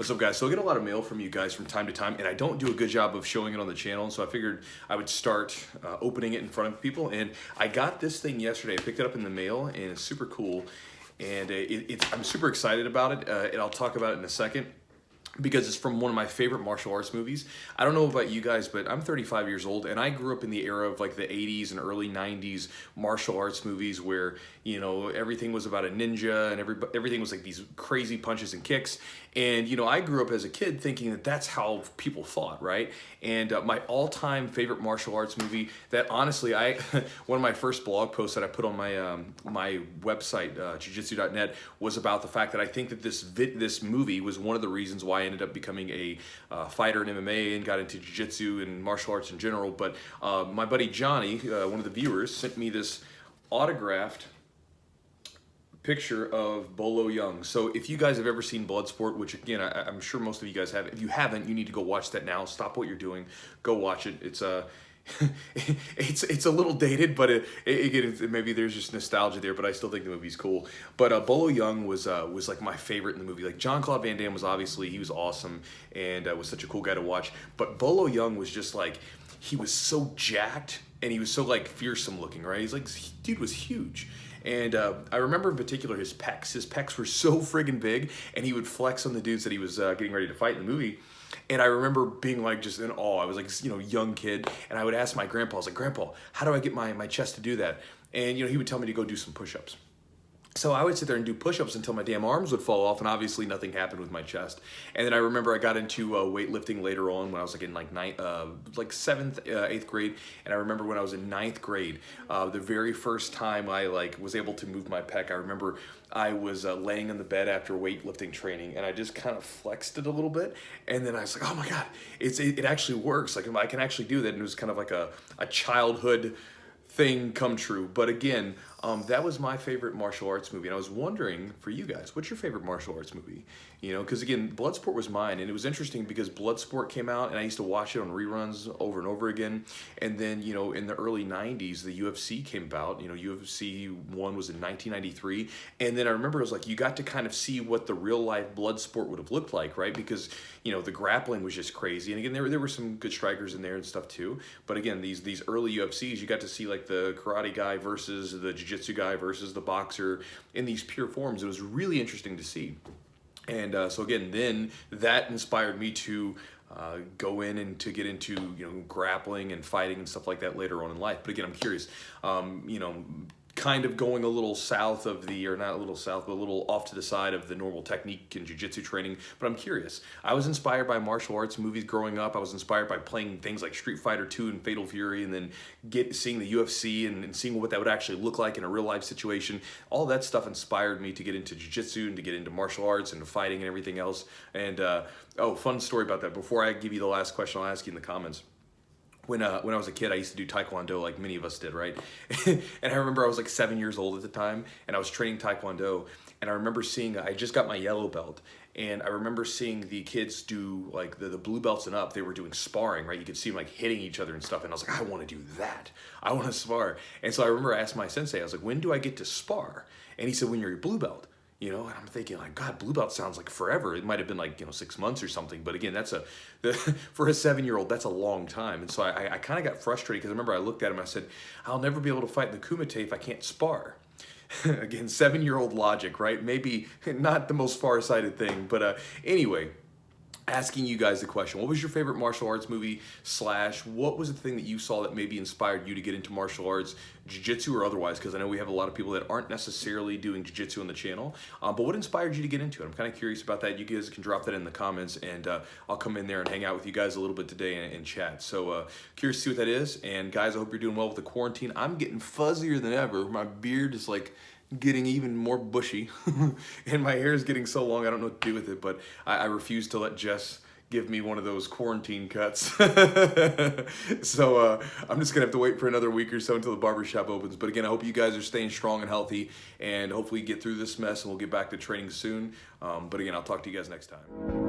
What's up, guys? So I get a lot of mail from you guys from time to time, and I don't do a good job of showing it on the channel, so I figured I would start opening it in front of people. And I got this thing yesterday. I picked it up in the mail, and it's super cool, and I'm super excited about it, and I'll talk about it in a second, because it's from one of my favorite martial arts movies. I don't know about you guys, but I'm 35 years old, and I grew up in the era of like the 80s and early 90s martial arts movies where, you know, everything was about a ninja and everything was like these crazy punches and kicks. And, you know, I grew up as a kid thinking that that's how people fought, right? And my all-time favorite martial arts movie that honestly, one of my first blog posts that I put on my my website, jiu-jitsu.net, was about the fact that I think that this movie was one of the reasons why I ended up becoming a fighter in MMA and got into jiu-jitsu and martial arts in general. But my buddy Jonny, one of the viewers, sent me this autographed picture of Bolo Yeung. So if you guys have ever seen Bloodsport, which again, I'm sure most of you guys have, if you haven't, you need to go watch that now. Stop what you're doing, go watch it. It's it's a little dated, but again, maybe there's just nostalgia there, but I still think the movie's cool. But Bolo Yeung was like my favorite in the movie. Like Claude Damme was obviously, he was awesome and was such a cool guy to watch. But Bolo Yeung was just like, he was so jacked and he was so like fearsome looking, right? He's like, dude was huge. And I remember in particular his pecs. His pecs were so friggin' big, and he would flex on the dudes that he was getting ready to fight in the movie. And I remember being like just in awe. I was like, you know, young kid, and I would ask my grandpa, I was like, Grandpa, how do I get my chest to do that? And, you know, he would tell me to go do some push-ups. So I would sit there and do push-ups until my damn arms would fall off, and obviously nothing happened with my chest. And then I remember I got into weightlifting later on when I was like in like 7th, 8th grade. And I remember when I was in 9th grade, the very first time I like was able to move my pec, I remember I was laying in the bed after weightlifting training, and I just kind of flexed it a little bit. And then I was like, oh my God, it actually works. Like I can actually do that. And it was kind of like a childhood thing come true. But again, that was my favorite martial arts movie. And I was wondering for you guys, what's your favorite martial arts movie? You know, because again, Bloodsport was mine, and it was interesting because Bloodsport came out and I used to watch it on reruns over and over again. And then, you know, in the early 90s, the UFC came about. You know, UFC 1 was in 1993. And then I remember it was like, you got to kind of see what the real life Bloodsport would have looked like, right? Because, you know, the grappling was just crazy. And again, there were some good strikers in there and stuff too. But again, these early UFCs, you got to see like the karate guy versus the jiu-jitsu guy versus the boxer in these pure forms. It was really interesting to see. And so again, then that inspired me to go in and to get into, you know, grappling and fighting and stuff like that later on in life. But again, I'm curious, you know, kind of going a little south of the, or not a little south, but a little off to the side of the normal technique and jiu-jitsu training. But I'm curious. I was inspired by martial arts movies growing up. I was inspired by playing things like Street Fighter 2 and Fatal Fury, and then seeing the UFC and seeing what that would actually look like in a real life situation. All that stuff inspired me to get into jiu-jitsu and to get into martial arts and fighting and everything else. And oh, fun story about that. Before I give you the last question, I'll ask you in the comments. When I was a kid, I used to do Taekwondo like many of us did, right? And I remember I was like 7 years old at the time, and I was training Taekwondo, and I remember seeing, I just got my yellow belt, and I remember seeing the kids do like the blue belts and up, they were doing sparring, right? You could see them like hitting each other and stuff, and I was like, I want to do that. I want to spar. And so I remember I asked my sensei, I was like, when do I get to spar? And he said, when you're a blue belt. You know, and I'm thinking like, God, blue belt sounds like forever. It might have been like, you know, 6 months or something. But again, for a 7-year-old, that's a long time. And so I kind of got frustrated because I remember I looked at him, I said, I'll never be able to fight in the kumite if I can't spar. Again, 7-year-old logic, right? Maybe not the most far-sighted thing. But anyway, asking you guys the question, what was your favorite martial arts movie / what was the thing that you saw that maybe inspired you to get into martial arts, jiu-jitsu or otherwise? Because I know we have a lot of people that aren't necessarily doing jiu-jitsu on the channel, but what inspired you to get into it? I'm kind of curious about that. You guys can drop that in the comments, and I'll come in there and hang out with you guys a little bit today and chat. So curious to see what that is. And guys, I hope you're doing well with the quarantine. I'm getting fuzzier than ever. My beard is like getting even more bushy and my hair is getting so long I don't know what to do with it, but I refuse to let Jess give me one of those quarantine cuts. So I'm just gonna have to wait for another week or so until the barbershop opens. But again, I hope you guys are staying strong and healthy, and hopefully get through this mess and we'll get back to training soon. But again, I'll talk to you guys next time.